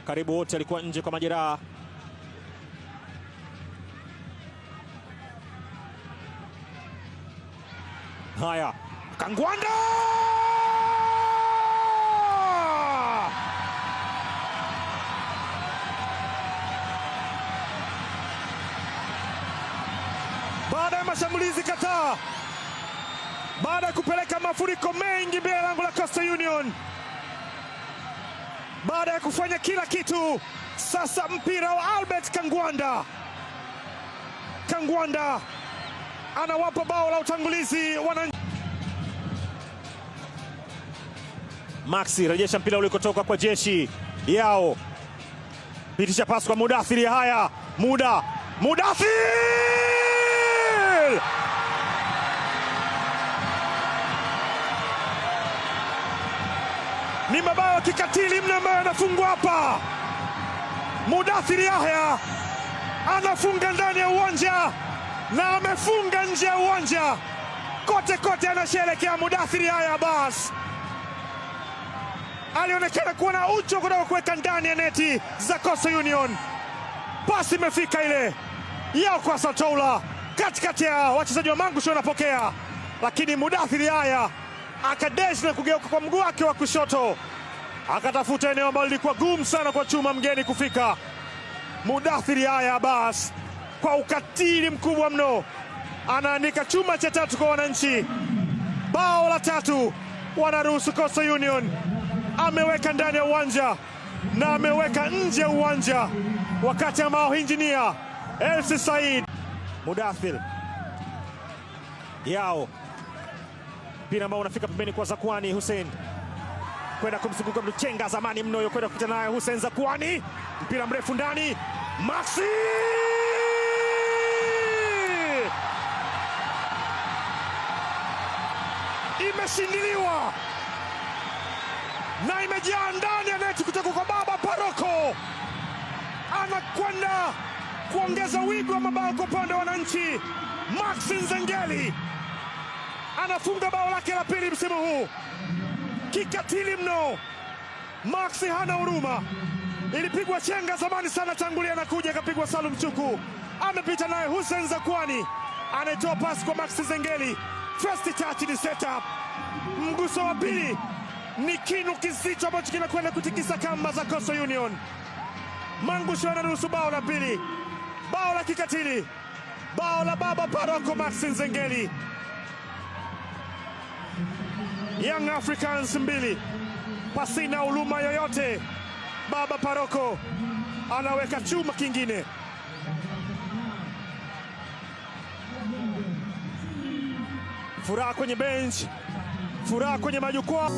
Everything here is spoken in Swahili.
Karibu wote alikuwa nje kwa majeraha. Haya, Kangwanda! Baada ya mashambulizi kadhaa, baada ya kupeleka mafuriko mengi mbele ya lango la Coastal Union, baada ya kufanya kila kitu, sasa mpira wa Albert Kangwanda. Kangwanda anawapa bao la utangulizi wananchi. Maxi rejesha mpira ulikotoka kwa Jeshi Yao, pitisha pasi kwa Mudathir. Haya, Mudathir! Ni mabao kikatili mno ambayo anafungwa hapa. Mudathir Yahya anafunga ndani ya uwanja na amefunga nje ya uwanja. Kote kote anasherekea Mudathir Yahya. Bas alionekana kuwa na ucho kutoka kuweka ndani ya neti za Coastal Union. Pasi imefika ile Yao kwa Satoula, katikati ya wachezaji wa Mangusho wanapokea, lakini Mudathir Yahya akadesh na kugeuka kwa mguu wake wa kushoto, akatafuta eneo ambalo lilikuwa gumu sana kwa chuma mgeni kufika. Mudathir Yahya bas kwa ukatili mkubwa mno anaandika chuma cha tatu kwa wananchi. Bao la tatu wanaruhusu Coastal Union. Ameweka ndani ya uwanja na ameweka nje ya uwanja, wakati ambao Injinia Hersi Said. Mudathir Yao, mpira ambao unafika pembeni kwa Zakwani Hussein, kwenda kumzunguka Mchenga zamani mno, kwenda kupita naye Hussein Zakwani, mpira mrefu ndani. Maxi imeshindiliwa na imejaa ndani ya neti kutoka kwa Baba Paroko. Anakwenda kuongeza wigo wa mabao kwa upande wa wananchi. Maxi Nzengeli anafunga bao lake la pili msimu huu. Kikatili mno, Maxi hana huruma. Ilipigwa chenga zamani sana, tangulia na kuja akapigwa Salum Chuku, amepita naye Hussein Zakwani, anatoa pasi kwa Maxi Nzengeli. First touch ni setup, mguso wa pili ni kinu kizito ambacho kinakwenda kutikisa kamba za Coastal Union. Mangusho anaruhusu bao la pili, bao la kikatili, bao la Baba Paroko Maxi Nzengeli. Young Africans 2 pasina huruma yoyote. Baba Paroko anaweka chuma kingine. Furaha kwenye bench, furaha kwenye majukwaa.